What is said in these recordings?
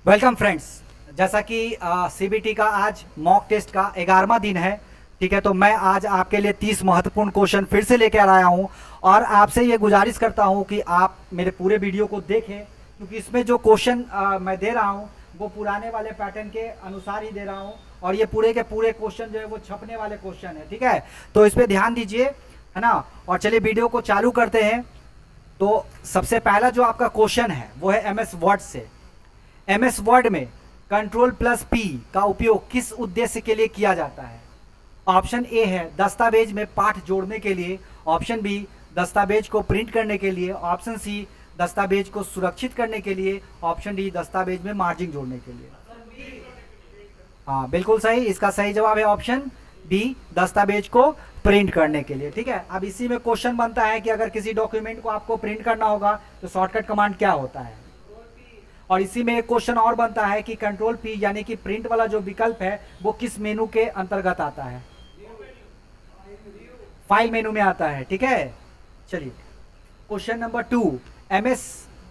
Welcome friends. जैसा कि CBT का आज मॉक टेस्ट का 11वां दिन है, ठीक है। तो मैं आज आपके लिए 30 महत्वपूर्ण क्वेश्चन फिर से लेकर आया हूं और आपसे ये गुजारिश करता हूं कि आप मेरे पूरे वीडियो को देखें, क्योंकि इसमें जो क्वेश्चन मैं दे रहा हूं वो पुराने वाले पैटर्न के अनुसार ही दे रहा हूं और ये पूरे के पूरे क्वेश्चन जो है वो छपने वाले क्वेश्चन है, ठीक है। तो इस पर ध्यान दीजिए, है ना। और चलिए वीडियो को चालू करते हैं। तो सबसे पहला जो आपका क्वेश्चन है वो है एमएस वर्ड से। एमएस वर्ड में Ctrl+P का उपयोग किस उद्देश्य के लिए किया जाता है? ऑप्शन ए है दस्तावेज में पाठ जोड़ने के लिए, ऑप्शन बी दस्तावेज को प्रिंट करने के लिए, ऑप्शन सी दस्तावेज को सुरक्षित करने के लिए, ऑप्शन डी दस्तावेज में मार्जिन जोड़ने के लिए। हाँ, बिल्कुल सही। इसका सही जवाब है ऑप्शन बी, दस्तावेज को प्रिंट करने के लिए, ठीक है। अब इसी में क्वेश्चन बनता है कि अगर किसी डॉक्यूमेंट को आपको प्रिंट करना होगा तो शॉर्टकट कमांड क्या होता है। और इसी में एक क्वेश्चन और बनता है कि Ctrl+P यानी कि प्रिंट वाला जो विकल्प है वो किस मेनू के अंतर्गत आता है? फाइल मेनू में आता है, ठीक है। चलिए question number 2, MS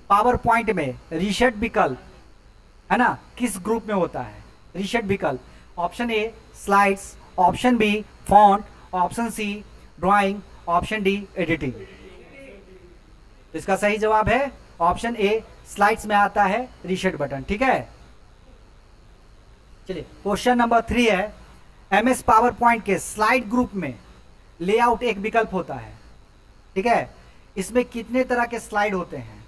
PowerPoint में रीसेट विकल्प, है ना, किस ग्रुप में होता है? रीसेट विकल्प option A slides, option B font, option C drawing, option D editing. तो इसका सही जवाब है ऑप्शन ए, स्लाइड्स में आता है रीसेट बटन, ठीक है। चलिए क्वेश्चन नंबर 3 है, एमएस पावर पॉइंट के स्लाइड ग्रुप में लेआउट एक विकल्प होता है, ठीक है। इसमें कितने तरह के स्लाइड होते हैं?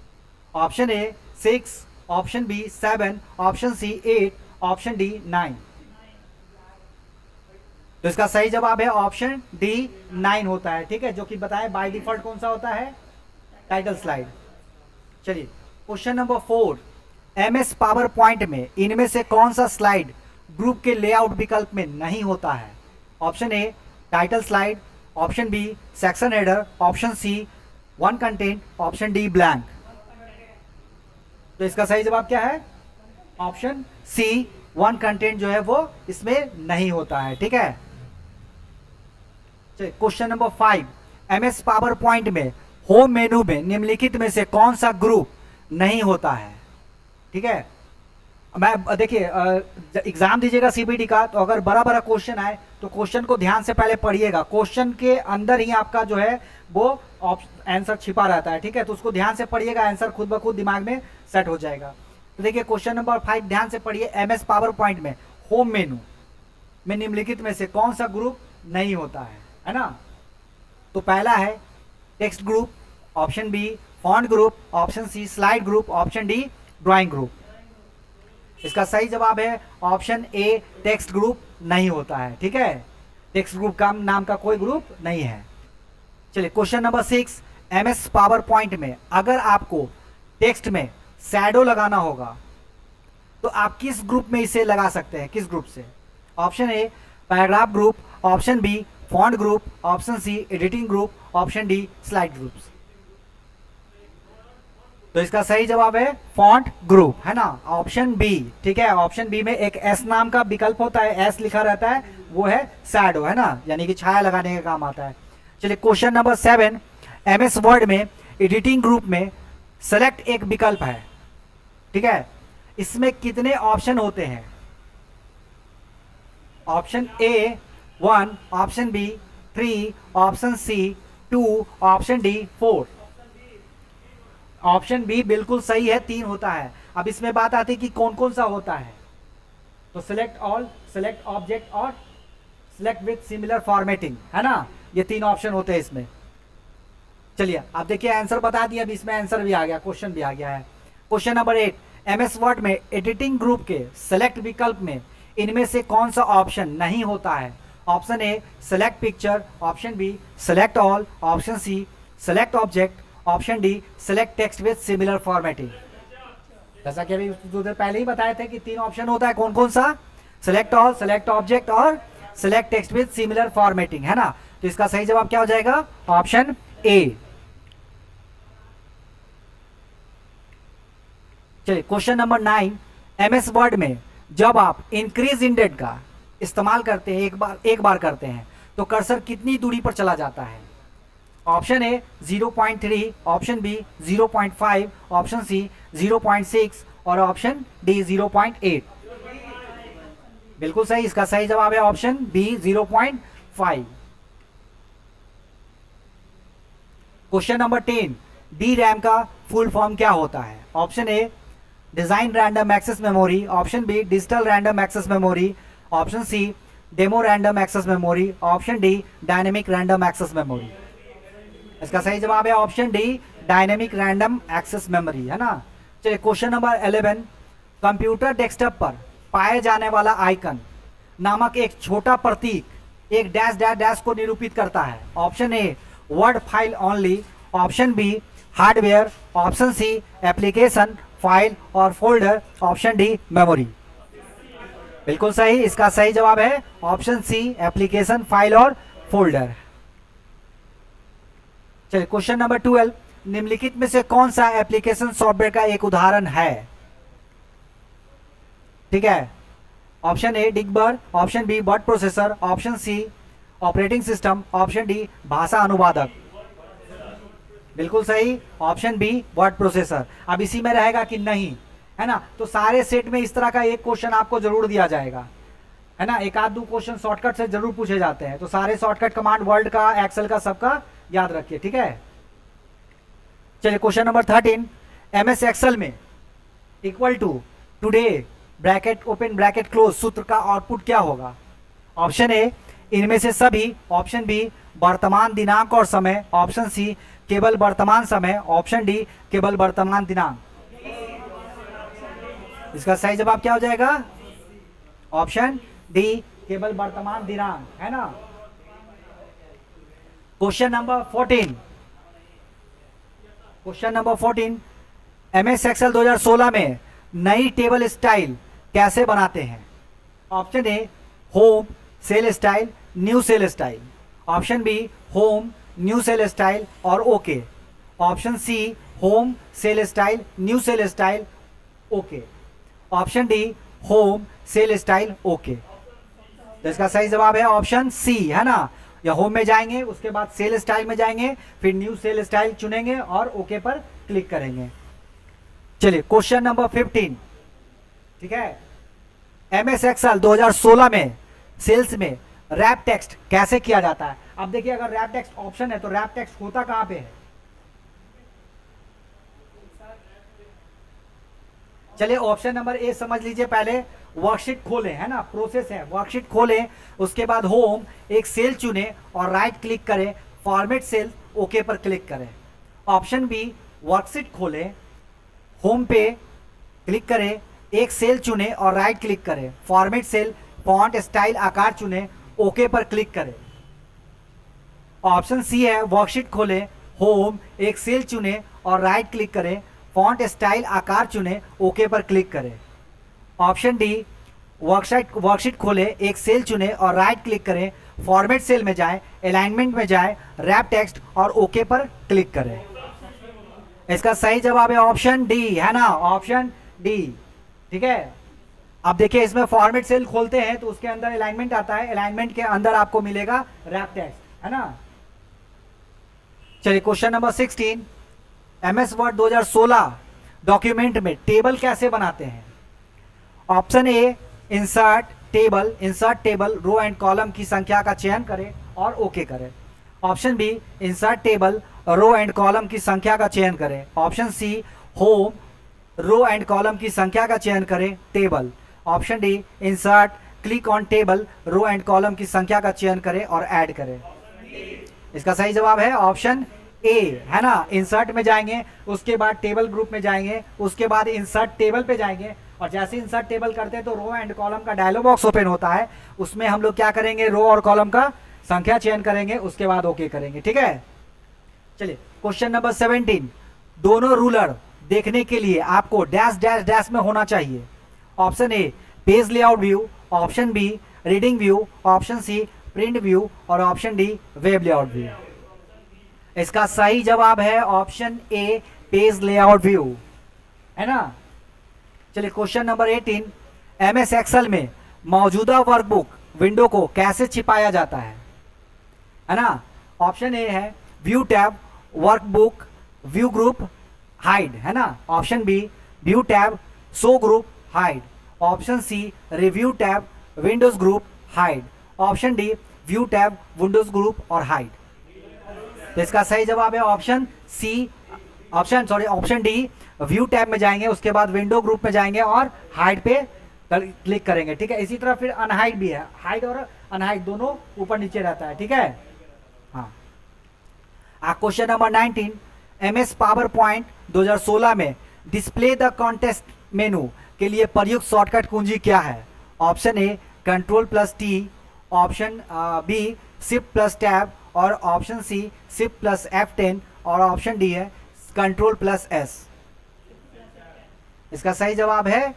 Option A 6, option B 7, option C 8, option D 9। तो इसका सही जवाब है ऑप्शन डी 9 होता है, ठीक है, जो कि बताएं बाय डिफॉल्ट कौन सा होता है? Title slide. चलिए question number 4, MS PowerPoint में इनमें से कौन सा स्लाइड ग्रुप के लेआउट विकल्प में नहीं होता है? Option A title slide, option B section header, option C one content, option D blank. तो इसका सही जवाब क्या है? ऑप्शन सी वन कंटेंट जो है वो इसमें नहीं होता है, ठीक है। चलिए question number 5, MS PowerPoint में होम मेनू में निम्नलिखित में से कौन सा ग्रुप नहीं होता है? ठीक है। मैं देखिए एग्जाम दीजिएगा सीबीटी का, तो अगर बड़ा बड़ा क्वेश्चन आए तो क्वेश्चन को ध्यान से पहले पढ़िएगा। क्वेश्चन के अंदर ही आपका जो है वो आंसर छिपा रहता है, ठीक है। तो उसको ध्यान से पढ़िएगा, आंसर खुद ब खुद दिमाग में सेट हो जाएगा। तो देखिए क्वेश्चन नंबर 5 ध्यान से पढ़िए, एमएस पावर पॉइंट में होम मेनू में निम्नलिखित में से कौन सा ग्रुप नहीं होता है ना। तो पहला है text group, option B font group, option C slide group, option D drawing group. इसका सही जवाब है ऑप्शन ए, टेक्स्ट ग्रुप नहीं होता है, ठीक है। टेक्स्ट ग्रुप का नाम का कोई ग्रुप नहीं है। चलिए question number 6, MS PowerPoint में अगर आपको टेक्स्ट में शैडो लगाना होगा तो आप किस ग्रुप में इसे लगा सकते हैं? किस ग्रुप से? Option A paragraph group, option B font group, option C editing group, option D slide groups. तो इसका सही जवाब है फॉन्ट ग्रुप, है ना, ऑप्शन बी, ठीक है। ऑप्शन बी में एक एस नाम का विकल्प होता है, एस लिखा रहता है, वो है शैडो, है ना, यानी कि छाया लगाने का काम आता है। चलिए क्वेश्चन नंबर 7, एमएस वर्ड में एडिटिंग ग्रुप में सेलेक्ट एक विकल्प है, ठीक है। इसमें कितने ऑप्शन होते हैं? Option A 1, option B 3, option C 2, option D 4। Option B बिल्कुल सही है, 3 होता है। अब इसमें बात आती है कि कौन कौन सा होता है। तो सिलेक्ट ऑल, सिलेक्ट ऑब्जेक्ट और सिलेक्ट विथ सिमिलर फॉर्मेटिंग, है ना, ये 3 ऑप्शन होते हैं इसमें। चलिए अब देखिए आंसर बता दिया, अब इसमें आंसर भी आ गया, क्वेश्चन भी आ गया है। क्वेश्चन नंबर 8, एमएस वर्ड में एडिटिंग ग्रुप के सेलेक्ट विकल्प में इनमें से कौन सा ऑप्शन नहीं होता है? Option A select picture, option B select all, option C select object, option D select text with similar formatting. जैसा कि अभी थोड़ी पहले ही बताए थे कि 3 ऑप्शन होता है, कौन कौन सा? सेलेक्ट ऑल, सेलेक्ट ऑब्जेक्ट और select text with similar formatting, है ना। तो इसका सही जवाब क्या हो जाएगा? Option A. चलिए क्वेश्चन नंबर 9, एमएस वर्ड में जब आप इंक्रीज इंडेड का इस्तेमाल करते हैं, एक बार करते हैं, तो कर्सर कितनी दूरी पर चला जाता है? Option A 0.3, option B 0.5, option C 0.6, और ऑप्शन डी 0.8। बिल्कुल सही, इसका सही जवाब है option B 0.5। Question number 10, D RAM का फुल फॉर्म क्या होता है? Option A design random access memory, option B digital random access memory, option C demo random access memory, option D dynamic random access memory. इसका सही जवाब है option D dynamic random access memory, है ना। चलिए क्वेश्चन नंबर 11, कंप्यूटर डेस्कटॉप पर पाए जाने वाला आइकन नामक एक छोटा प्रतीक एक डैश डैश डैश को निरूपित करता है। Option A Word file only, option B hardware, option C application file और फोल्डर, ऑप्शन डी मेमोरी। बिल्कुल सही, इसका सही जवाब है ऑप्शन सी एप्लीकेशन फाइल और फोल्डर। चलिए क्वेश्चन नंबर 12, निम्नलिखित में से कौन सा एप्लीकेशन सॉफ्टवेयर का एक उदाहरण है? ठीक है, ऑप्शन ए डिगबर, option B word processor, option C operating system, option D भाषा अनुवादक। बिल्कुल सही, ऑप्शन बी वर्ड प्रोसेसर। अब इसी में रहेगा कि नहीं, है ना। तो सारे सेट में इस तरह का एक क्वेश्चन आपको जरूर दिया जाएगा, है ना। एक आध दो क्वेश्चन शॉर्टकट से जरूर पूछे जाते हैं, तो सारे शॉर्टकट कमांड वर्ड का, एक्सेल का, सबका याद रखिए, ठीक है। चलिए क्वेश्चन नंबर 13, एमएस एक्सेल में equal to today bracket open bracket close सूत्र का आउटपुट क्या होगा? ऑप्शन ए इनमें से सभी, ऑप्शन बी वर्तमान दिनांक और समय, ऑप्शन सी केवल वर्तमान समय, ऑप्शन डी केवल वर्तमान दिनांक। इसका सही जवाब क्या हो जाएगा? ऑप्शन डी केवल वर्तमान दिनांक, है ना। Question number 14, question number 14, MS Excel 2016 में नई टेबल स्टाइल कैसे बनाते हैं? Option A home cell style new cell style, option B home new cell style और okay, option C home cell style new cell style okay, option D home cell style okay. तो इसका सही जवाब है option सी, है ना। या home में जाएंगे, उसके बाद सेल स्टाइल में जाएंगे, फिर न्यू सेल स्टाइल चुनेंगे और ओके पर क्लिक करेंगे। चलिए क्वेश्चन नंबर 15, ठीक है, एमएस एक्सेल 2016 में सेल्स में रैप टेक्स्ट कैसे किया जाता है? अब देखिए, अगर रैप टेक्स्ट ऑप्शन है तो रैप टेक्स्ट होता कहां पे है? चलिए ऑप्शन नंबर ए समझ लीजिए, पहले वर्कशीट खोलें, है ना, प्रोसेस है, वर्कशीट खोलें, उसके बाद होम एक सेल चुने और राइट क्लिक करें, फॉर्मेट सेल ओके पर क्लिक करें। ऑप्शन बी वर्कशीट खोलें, होम पे क्लिक करें, एक सेल चुने और राइट क्लिक करें, फॉर्मेट सेल फॉन्ट स्टाइल आकार चुने, ओके पर क्लिक करें। ऑप्शन सी है वर्कशीट खोलें, होम एक सेल चुने और राइट क्लिक करें, फॉन्ट स्टाइल आकार चुने, ओके पर क्लिक करें। ऑप्शन डी वर्कशीट खोलें, एक सेल चुने और राइट क्लिक करें, फॉर्मेट सेल में जाएं, अलाइनमेंट में जाएं, रैप टेक्स्ट और ओके पर क्लिक करें। इसका सही जवाब है ऑप्शन डी, है ना, ऑप्शन डी, ठीक है। अब देखिए, इसमें फॉर्मेट सेल खोलते हैं तो उसके अंदर अलाइनमेंट आता है, अलाइनमेंट के अंदर आपको मिलेगा रैप टेक्स्ट, है ना। चलिए question number 16, MS Word 2016 document में टेबल कैसे बनाते हैं? Option A insert table row and column की संख्या का चयन करें और ओके करें। Option B insert table row and column की संख्या का चयन करें। Option C home row and column की संख्या का चयन करें table. Option D insert click on table row and column की संख्या का चयन करें और ऐड करें। इसका सही जवाब है ऑप्शन ए, है ना। इंसर्ट में जाएंगे, उसके बाद टेबल ग्रुप में जाएंगे, उसके बाद इंसर्ट टेबल पे जाएंगे और जैसे इंसर्ट टेबल करते हैं तो रो एंड कॉलम का डायलॉग बॉक्स ओपन होता है, उसमें हम लोग क्या करेंगे, रो और कॉलम का संख्या चयन करेंगे, उसके बाद ओके करेंगे, ठीक है। चलिए क्वेश्चन नंबर 17, दोनों रूलर देखने के लिए आपको डैश डैश डैश में होना चाहिए। Option A page layout view, option B reading view, option C print view और option D web layout view. इसका सही जवाब है option A page layout view, है ना। चलिए क्वेश्चन नंबर 18, एमएस एक्सेल में मौजूदा वर्कबुक विंडो को कैसे छिपाया जाता है ना। ऑप्शन ए है view tab, workbook, view group, hide, है ना। Option B view tab, show group hide, option C review tab windows group hide, option D view tab windows group और हाइड। तो इसका सही जवाब है option C, option D, view tab में जाएंगे, उसके बाद विंडो ग्रुप में जाएंगे और हाइड पे क्लिक करेंगे। ठीक है, इसी तरह फिर अनहाइड भी है, हाइड और अनहाइड दोनों ऊपर नीचे रहता है। ठीक है, हाँ। Question number 19, MS power point 2016 में डिस्प्ले द कॉन्टेस्ट मेनू के लिए प्रयुक्त शॉर्टकट कुंजी क्या है? Option A Ctrl+T, option B Shift+Tab और ऑप्शन सी Shift+F10 और ऑप्शन डी है Ctrl+S। इसका सही जवाब है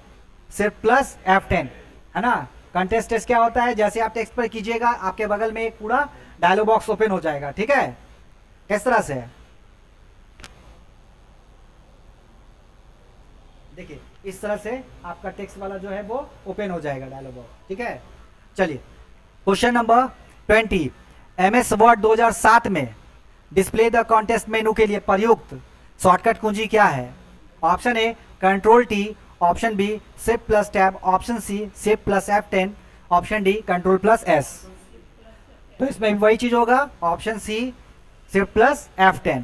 Shift+F10, है ना। कंटेस्ट टेस्ट क्या होता है, जैसे आप टेक्स्ट पर कीजिएगा आपके बगल में एक पूरा डायलॉग बॉक्स ओपन हो जाएगा। ठीक है, किस तरह से, देखिए इस तरह से आपका टेक्स्ट वाला जो है वो ओपन हो जाएगा डायलॉग बॉक्स। ठीक है, चलिए क्वेश्चन नंबर 20, MS वर्ड 2007 में डिस्प्ले द कॉन्टेस्ट मेनू के लिए प्रयुक्त शॉर्टकट कुंजी क्या है? Option A Ctrl+T, option B Shift+Tab, option C Shift+F10, option D Ctrl+S। तो इसमें वही चीज होगा, option C Shift+F10।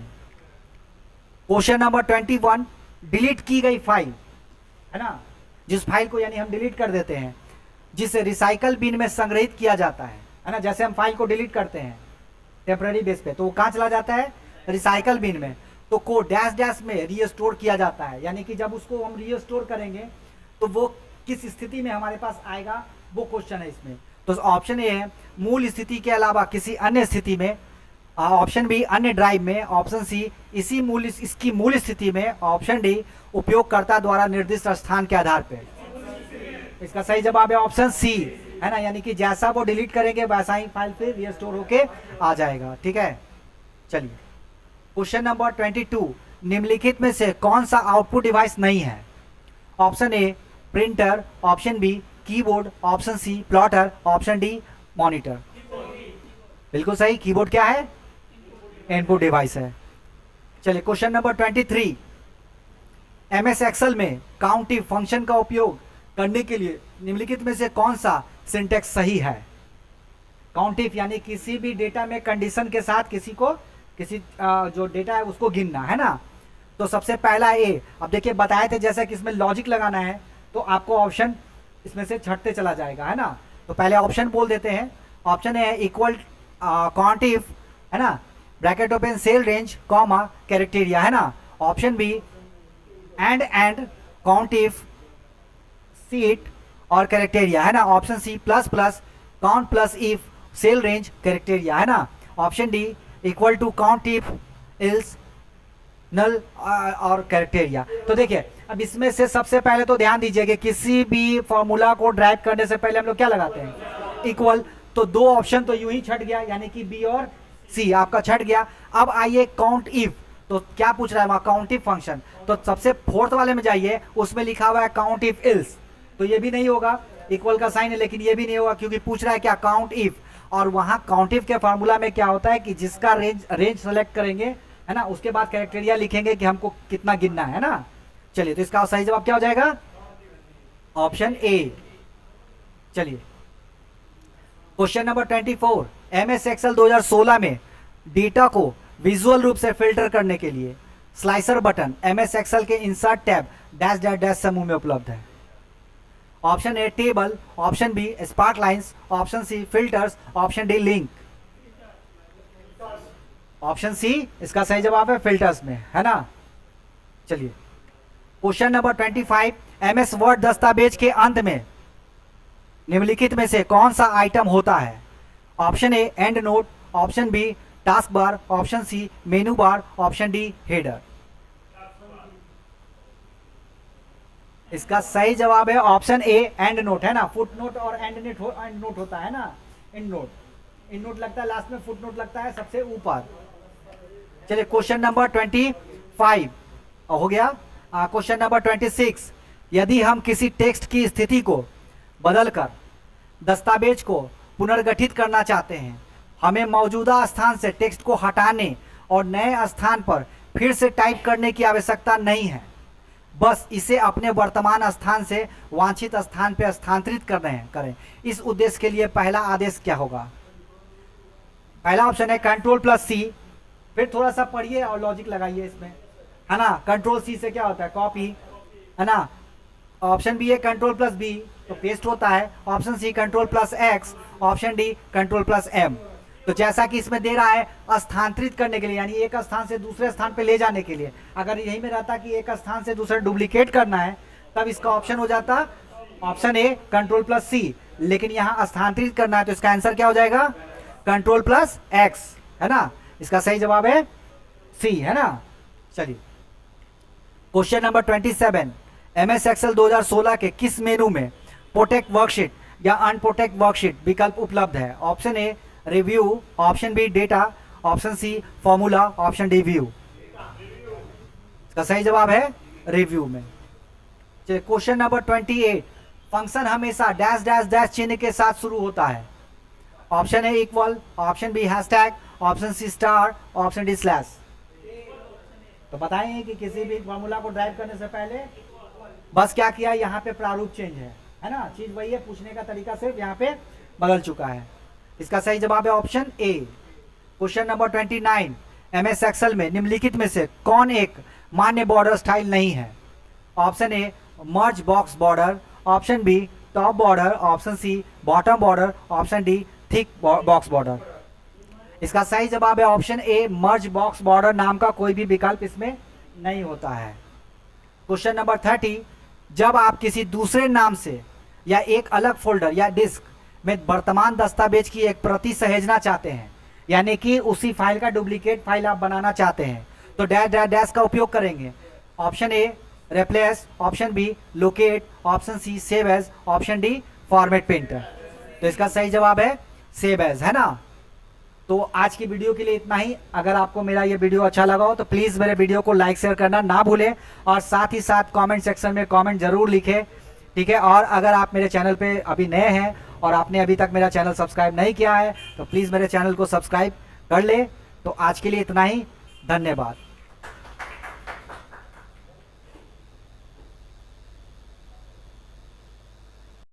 Question number 21, delete की गई फाइल, है ना, जिस फाइल को यानी हम डिलीट कर देते हैं, जिसे रिसाइकल बिन में संग्रहित किया जाता है ना, जैसे हम फाइल को डिलीट करते हैं टेम्पररी बेस पे, तो वो कहाँ चला जाता है? रिसाइकल बिन में। तो को डैश डैश में रीस्टोर किया जाता है, यानी कि जब उसको हम रीस्टोर करेंगे तो वो किस स्थिति में हमारे पास आएगा, वो क्वेश्चन है इसमें। तो ऑप्शन ए है मूल स्थिति के अलावा किसी अन्य स्थिति में, ऑप्शन बी अन्य ड्राइव में, ऑप्शन सी इसकी मूल स्थिति में, ऑप्शन डी उपयोगकर्ता द्वारा निर्दिष्ट स्थान के आधार पर। इसका सही जवाब है ऑप्शन सी, है ना, यानी कि जैसा वो डिलीट करेंगे वैसा ही फाइल पे रीस्टोर होके आ जाएगा। ठीक है, चलिए क्वेश्चन नंबर 22, निम्नलिखित में से कौन सा आउटपुट डिवाइस नहीं है? Option A printer, option B keyboard, option C plotter, option D monitor. बिल्कुल सही, कीबोर्ड क्या है? इनपुट डिवाइस है। चलिए क्वेश्चन नंबर 23, MS एक्सेल में काउंटिव फंक्शन का उपयोग करने के लिए निम्नलिखित में से कौन सा सिंटेक्स सही है? काउंटिव यानी किसी भी डेटा में कंडीशन के साथ किसी जो डेटा है उसको गिनना, है ना। तो सबसे पहला ए, अब देखिए बताए थे जैसे कि इसमें लॉजिक लगाना है तो आपको ऑप्शन इसमें से छटते चला जाएगा, है ना। तो पहले ऑप्शन बोल देते हैं। ऑप्शन ए है इक्वल काउंटिव, है ना, bracket open cell range comma criteria, है ना। Option B and countif seat और कैरेक्टेरिया, है ना। Option C plus count plus if cell range criteria, है ना। Option D equal to countif else null और कैरेक्टेरिया। तो देखिए अब इसमें से सबसे पहले तो ध्यान दीजिए कि किसी भी फॉर्मूला को ड्राइव करने से पहले हम लोग क्या लगाते हैं? इक्वल। तो दो ऑप्शन तो यूं ही छट गया, यानी कि बी और सी आपका छट गया। अब आइए काउंट इफ, तो क्या पूछ रहा है वहां? काउंटिव फंक्शन। तो सबसे फोर्थ वाले में जाइए, उसमें लिखा हुआ है काउंटिव इल्स, तो ये भी नहीं होगा, इक्वल का साइन है लेकिन ये भी नहीं होगा, क्योंकि पूछ रहा है क्या? Count if. और वहां काउंटिव के फार्मूला में क्या होता है कि जिसका रेंज सेलेक्ट करेंगे, है ना, उसके बाद कैरेक्टेरिया लिखेंगे कि हमको कितना गिनना है ना। चलिए तो इसका सही जवाब क्या हो जाएगा? Option A. चलिए क्वेश्चन नंबर 24, MS एक्सेल 2016 में डेटा को विजुअल रूप से फिल्टर करने के लिए स्लाइसर बटन MS एक्सेल के insert tab dash dash dash समूह में उपलब्ध है। Option A table, option B sparklines, option C filters, option D link. Option C इसका सही जवाब है फिल्टर्स में, है ना। चलिए क्वेश्चन नंबर 25, MS वर्ड दस्तावेज के अंत में निम्नलिखित में से कौन सा आइटम होता है? Option A end note, option B taskbar, option C menu bar, option D header. इसका सही जवाब है ऑप्शन ए एंड नोट, है ना। फुट नोट और एंड नोट होता है ना, एंड नोट लगता है लास्ट में, फुट नोट लगता है सबसे ऊपर। चलिए क्वेश्चन नंबर 25 हो गया। क्वेश्चन नंबर 26, यदि हम किसी टेक्स्ट की स्थिति को बदलकर दस्तावेज को पुनर्गठित करना चाहते हैं, हमें मौजूदा स्थान से टेक्स्ट को हटाने और नए स्थान पर फिर से टाइप करने की आवश्यकता नहीं है, बस इसे अपने वर्तमान स्थान से वांछित स्थान पे स्थानांतरित करें। इस उद्देश्य के लिए पहला आदेश क्या होगा? पहला ऑप्शन है कंट्रोल प्लस सी, फिर थोड़ा सा पढ़िए और लॉजिक लगाइए इसमें, है ना। कंट्रोल सी से क्या होता है? कॉपी, है ना। ऑप्शन बी है कंट्रोल प्लस बी, तो पेस्ट होता है। Option C control plus X, option D control plus M. तो जैसा कि इसमें दे रहा है स्थानांतरित करने के लिए, यानी एक स्थान से दूसरे स्थान पे ले जाने के लिए। अगर यही में रहता कि एक स्थान से दूसरा डुप्लीकेट करना है, तब इसका ऑप्शन हो जाता ऑप्शन ए कंट्रोल प्लस सी। लेकिन यहाँ स्थानांतरित करना है, तो इसका आंसर क्या हो जाएगा? कंट्रोल प्लस एक्स, है ना। इसका सही जवाब है सी, है ना। चलिए क्वेश्चन नंबर 27, MS एक्सेल 2016 के किस मेनू में प्रोटेक्ट वर्कशीट या अनप्रोटेक्ट वर्कशीट विकल्प उपलब्ध है? Option A review, option B data, option C formula, option D view. इसका सही जवाब है रिव्यू में। चलिए क्वेश्चन नंबर 28, फंक्शन हमेशा डैश डैश डैश चिन्ह के साथ शुरू होता है। Option A equal, option B hashtag, option C star, option D slash. तो बताएंगे कि किसी भी फॉर्मूला को ड्राइव करने से पहले बस क्या किया, यहाँ पे प्रारूप चेंज है ना। चीज वही है, पूछने का तरीका सिर्फ यहाँ पे बदल चुका है। इसका सही जवाब है option A. Question number 29, MS Excel में निम्नलिखित में से कौन एक मान्य बॉर्डर स्टाइल नहीं है? Option A merge box border, option B top border, option C bottom border, option D thick box border. इसका सही जवाब है option A merge box border नाम का कोई भी विकल्प इसमें नहीं होता है। क्वेश्चन नंबर 30, जब आप किसी दूसरे नाम से या एक अलग फोल्डर या डिस्क में वर्तमान दस्तावेज की एक प्रति सहेजना चाहते हैं, यानी कि उसी फाइल का डुप्लीकेट फाइल आप बनाना चाहते हैं, तो डैश डैश डैश का उपयोग करेंगे। Option A replace, option B locate, option C save as, option D format printer. तो इसका सही जवाब है सेव एज, है ना। तो आज की वीडियो के लिए इतना ही। अगर आपको मेरा ये वीडियो अच्छा लगा हो तो प्लीज़ मेरे वीडियो को लाइक शेयर करना ना भूलें, और साथ ही साथ कमेंट सेक्शन में कमेंट जरूर लिखें, ठीक है। और अगर आप मेरे चैनल पे अभी नए हैं और आपने अभी तक मेरा चैनल सब्सक्राइब नहीं किया है, तो प्लीज़ मेरे चैनल को सब्सक्राइब कर ले। तो आज के लिए इतना ही, धन्यवाद।